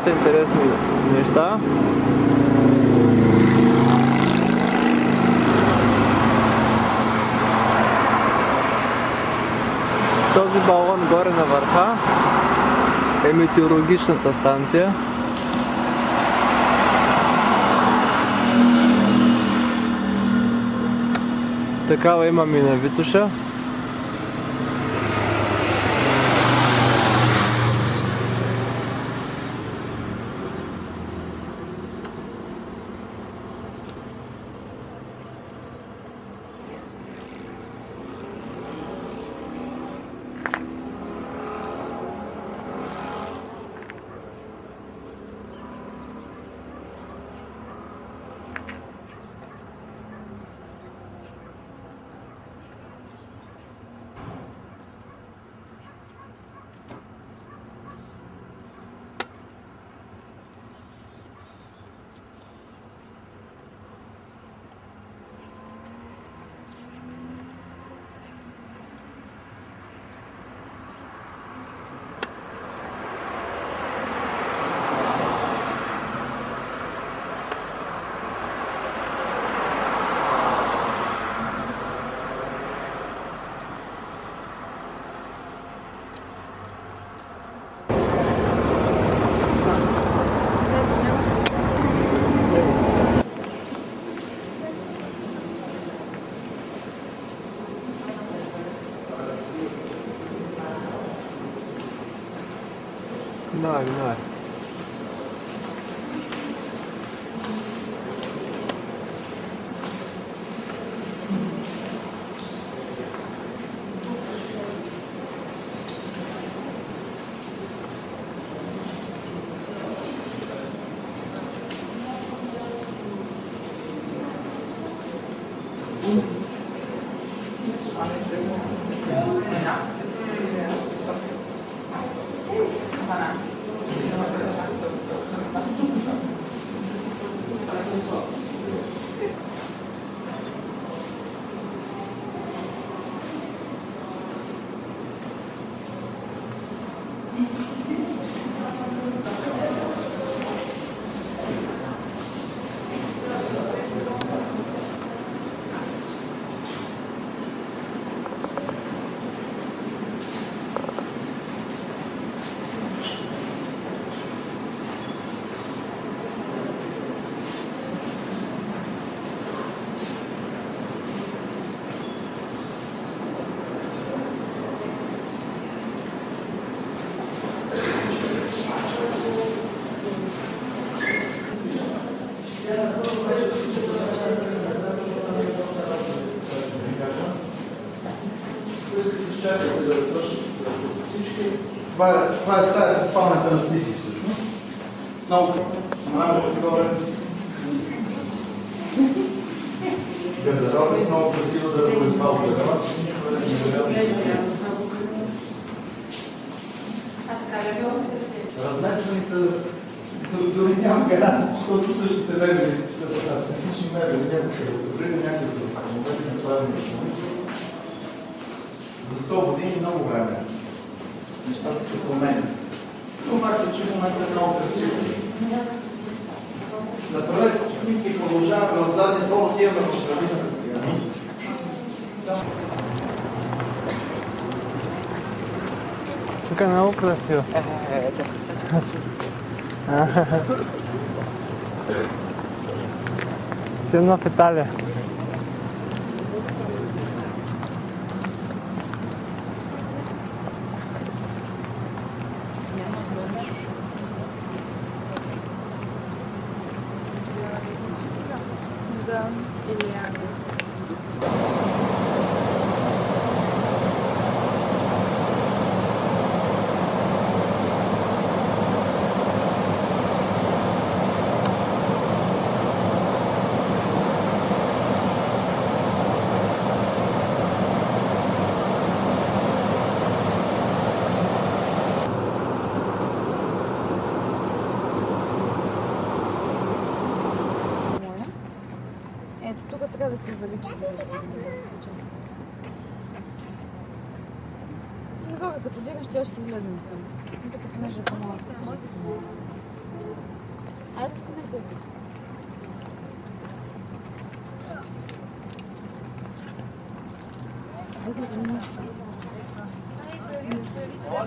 Интересни неща. Този балон горе на върха е метеорологичната станция. Такава имам и на Витоша. Давай, давай. Това е спалнята на Сиси всъщност. С много горе. Гардероби с много красиво за да произвал гардероба. Всичко е невероятно. Размествани са, дори няма гаранция, защото същите мебели са автентични мебели. Някои са разкабрили, някои са разкабрили, направени са. За 100 години много време. Нещата се променят. Но факт е, че в момента е много красиво. Направете снимки и продължаваме в задния фон, отиваме в градината сега. Тук е много красиво. Си едно в Италия. Да, или тук трябва да се увеличи, за да се сече. Нагоре като дигаш, ще си влезе на стън. Тук понеже е по-малко. Можете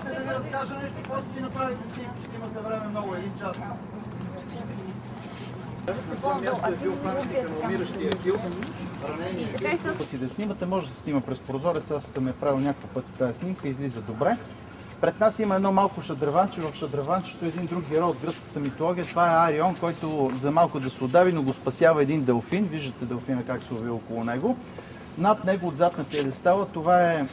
да ви разкажа нещо, после си направите снимки, ще имате време много, един час. На това място е бил паметника на умиращия Ахил. Ранени. Да снимате, може да се снима през прозорец. Аз съм правил няколко пъти тази снимка, излиза добре. Пред нас има едно малко шадраванче. В шадраванчето е един друг герой от гръцката митология. Това е Арион, който за малко да се удави, но го спасява един делфин. Виждате делфина как се уви около него. Над него, отзад на пиедестала, това е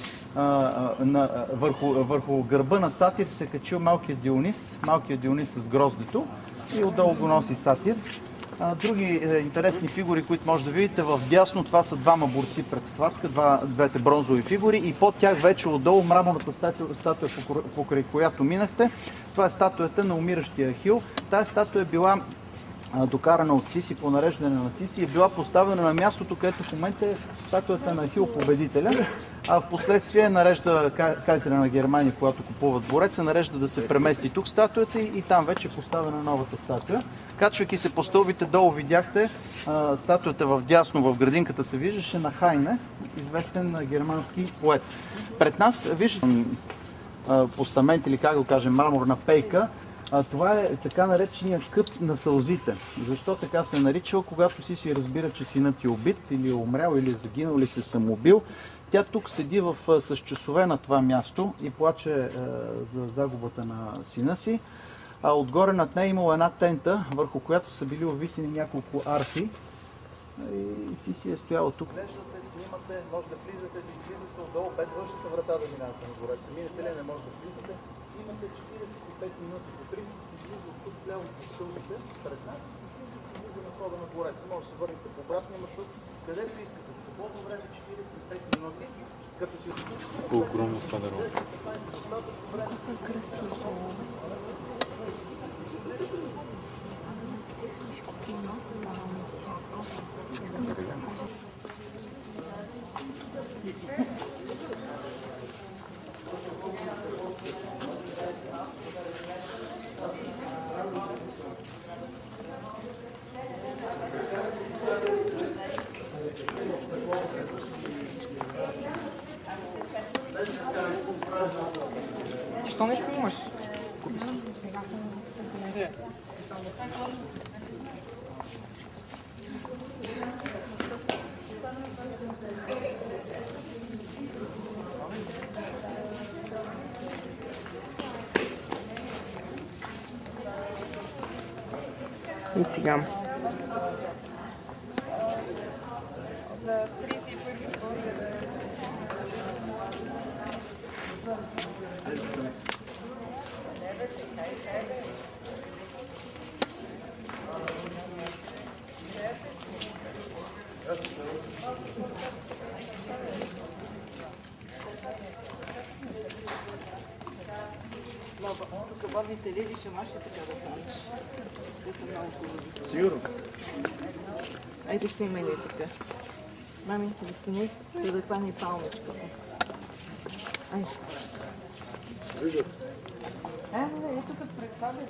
върху гърба на Сатир се качил малкият Дионис с гроздето и отдолу го носи Сатир. Други интересни фигури, които може да видите в дясно, това са двама борци пред схватка, двете бронзови фигури и под тях вече отдолу мраморната статуя, покрай която минахте. Това е статуята на умиращия Ахил. Тая статуя е била докарана от Сиси по нареждане на Сиси и е била поставена на мястото, където в момента е статуята на Ахил победителя, а в последствие нарежда кайзера на Германия, когато купуват двореца, нарежда да се премести тук статуята и там вече е поставена новата статуя. Качвайки се по стълбите долу видяхте статуята в дясно, в градинката се виждаше на Хайне, известен германски поет. Пред нас виждате постамент или как го кажем, мраморна пейка. Това е така наречения кът на сълзите. Защо така се нарича? Когато си разбира, че синът е убит или е умрял, или е загинал, или се самоубил, тя тук седи с часове на това място и плаче за загубата на сина си. А отгоре над нея имало една тента, върху която са били увисени няколко арфи. И си е стояла тук. Глеждате, снимате, може да влизате, да излизате отдолу, без външната врата да минавате на двореца. Минете ли, не може да влизате. Имате 45 минути по 30, се излиза от тук вляво по стълбите пред нас и се излиза на входа на двореца. Може да се върнете по обратния маршрут, където искате. Свободно време 45 минути, като си отпушите. Огромно падаро. Що не снимаш? И сега. За 31 спомня да Барните леди ще маше така да помниш. Те са много хубави. Сигурно. Айде снимай ли така. Мами, застани, да хване и палмичката. Айде. Виждат. Е тук пред това бе,